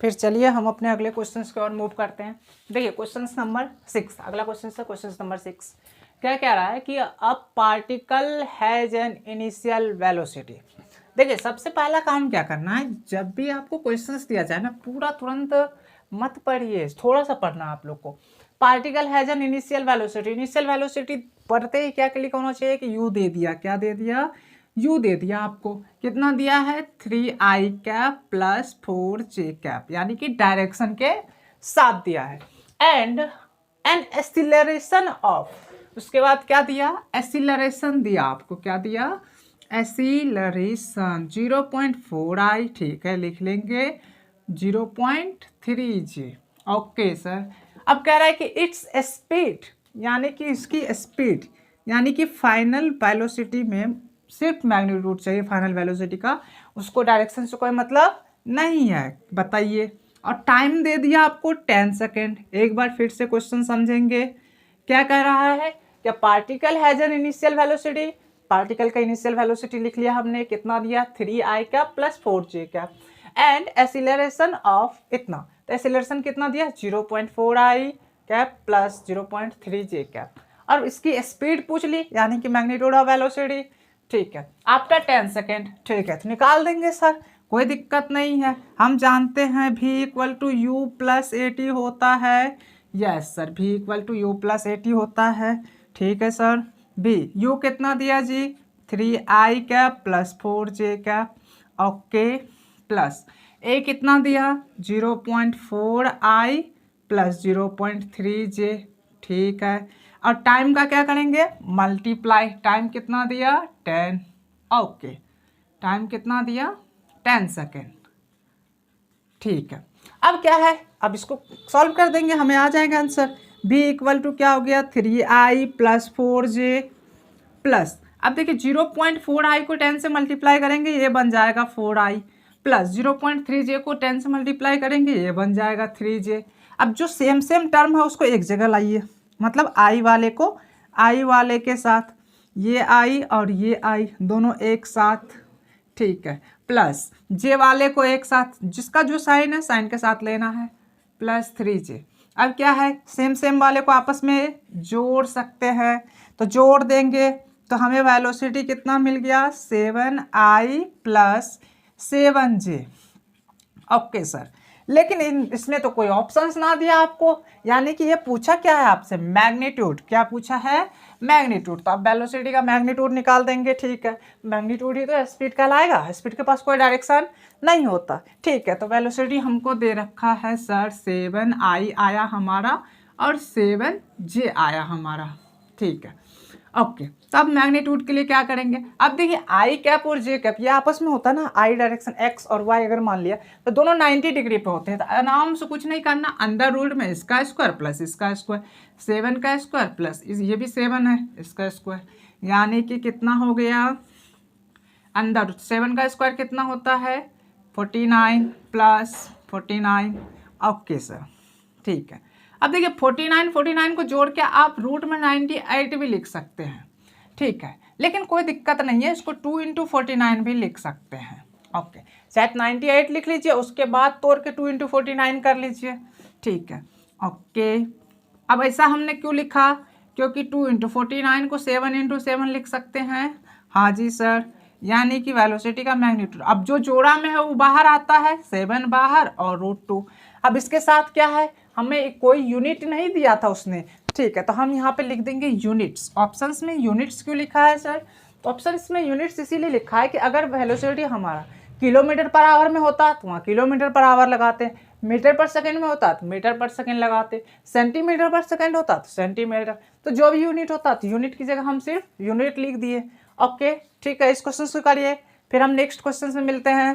फिर चलिए हम अपने अगले क्वेश्चन की ओर मूव करते हैं। देखिए क्वेश्चन नंबर 6, अगला क्वेश्चन है क्वेश्चन नंबर 6। क्या कह रहा है कि a particle has an initial velocity. देखिए सबसे पहला काम क्या करना है, जब भी आपको क्वेश्चंस दिया जाए ना पूरा तुरंत मत पढ़िए, थोड़ा सा पढ़ना आप लोग को। Particle has an initial velocity, initial velocity पढ़ते ही क्या क्लिक होना चाहिए कि यू दे दिया। क्या दे दिया? यू दे दिया। आपको कितना दिया है? 3i cap plus 4j cap, यानी कि डायरेक्शन के साथ दिया है। एंड एन एक्सीलरेशन ऑफ, उसके बाद क्या दिया? एक्सीलरेशन दिया आपको। क्या दिया? एक्सीलरेशन 0.4i, ठीक है लिख लेंगे 0.3j। Okay sir. अब कह रहा है कि इट्स स्पीड, यानी कि इसकी स्पीड, यानी कि फाइनल वेलोसिटी में सिर्फ मैग्नीट्यूड चाहिए फाइनल वेलोसिटी का, उसको डायरेक्शन से कोई मतलब नहीं है। बताइए। और टाइम दे दिया आपको 10 सेकेंड। एक बार फिर से क्वेश्चन समझेंगे। क्या कह रहा है? क्या particle has an initial velocity, particle का इनिशियल वेलोसिटी लिख लिया हमने। कितना दिया? 3i cap plus 4j cap. And acceleration of इतना, तो एक्सीलरेशन कितना दिया? 0.4i cap plus 0.3j cap. और इसकी स्पीड पूछ ली, यानी कि मैग्नीट्यूड ऑफ वेलोसिटी। ठीक है, आफ्टर 10 सेकेंड। ठीक है, तो निकाल देंगे सर, कोई दिक्कत नहीं है। हम जानते हैं v equal to u plus a t होता है। Yes sir, v equal to u plus a t होता है। ठीक है सर। b u कितना दिया जी? 3i cap plus 4j cap. Okay, plus a कितना दिया? 0.4i plus 0.3j। ठीक है, और टाइम का क्या करेंगे? मल्टीप्लाई। टाइम कितना दिया? 10। ओके, टाइम कितना दिया? 10 सेकेंड। ठीक है, अब क्या है? अब इसको सॉल्व कर देंगे, हमें आ जाएगा आंसर। b इक्वल टू क्या हो गया? 3i प्लस 4j प्लस, अब देखिए 0.4i को 10 से मल्टीप्लाई करेंगे, ये बन जाएगा 4i, प्लस 0.3j को 10 से मल्टीप्लाई करेंगे, ये बन जाएगा 3j। अब जो सेम सेम टर्म है उसको एक जगह लाइए, मतलब i वाले को i वाले के साथ, ये i और ये i दोनों एक साथ। ठीक है, प्लस j वाले को एक साथ, जिसका जो साइन है साइन के साथ लेना है, प्लस 3j। अब क्या है? सेम सेम वाले को आपस में जोड़ सकते हैं, तो जोड़ देंगे तो हमें वेलोसिटी कितना मिल गया? 7i plus 7j। Okay sir, लेकिन इसने तो कोई ऑप्शंस ना दिया आपको, यानी कि ये पूछा क्या है आपसे? मैग्नीट्यूड। क्या पूछा है? मैग्नीट्यूड। तो अब वेलोसिटी का मैग्नीट्यूड निकाल देंगे। ठीक है, मैग्नीट्यूड ही तो स्पीड कहलाएगा, स्पीड के पास कोई डायरेक्शन नहीं होता। ठीक है, तो वेलोसिटी हमको दे रखा है सर 7i आया हमारा और 7j आया हमारा। ठीक है, ओके। तो अब मैग्नीट्यूड के लिए क्या करेंगे? अब देखिए आई कैप और जे कैप ये आपस में होता है ना, आई डायरेक्शन एक्स और वाई अगर मान लिया तो दोनों 90 डिग्री पे होते हैं, तो आराम से कुछ नहीं करना, अंडर रूट में इसका स्क्वायर प्लस इसका स्क्वायर, 7 का स्क्वायर प्लस ये भी 7 है इसका स्क्वायर, यानी कि कितना हो गया? अंडर रूट 7 का स्क्वायर कितना होता है? 49 प्लस 49। ओके सर, ठीक है। अब देखिए 49 को जोड़ के आप रूट में 98 भी लिख सकते हैं। ठीक है, लेकिन कोई दिक्कत नहीं है, इसको 2 × 49 भी लिख सकते हैं। ओके, शायद 98 लिख लीजिए, उसके बाद तोड़ के 2 × 49 कर लीजिए। ठीक है, ओके। अब ऐसा हमने क्यों लिखा? क्योंकि 2 × 49 को 7 × 7 लिख सकते हैं। हाँ जी सर, यानी कि वेलोसिटी का मैग्नीट्यूड अब जो जोड़ा में है वो बाहर आता है, 7 बाहर और √2। अब इसके साथ क्या है? हमें कोई यूनिट नहीं दिया था उसने। ठीक है, तो हम यहाँ पे लिख देंगे यूनिट्स। ऑप्शंस में यूनिट्स क्यों लिखा है सर? तो ऑप्शंस में यूनिट्स इसीलिए लिखा है कि अगर वेलोसिटी हमारा किलोमीटर पर आवर में होता तो वहाँ किलोमीटर पर आवर लगाते, मीटर पर सेकंड में होता तो मीटर पर सेकंड लगाते, सेंटीमीटर पर सेकंड होता तो सेंटीमीटर, तो जो भी यूनिट होता तो यूनिट की जगह हम सिर्फ यूनिट लिख दिए। ओके, ठीक है, इस क्वेश्चन को करिए, फिर हम नेक्स्ट क्वेश्चन में मिलते हैं।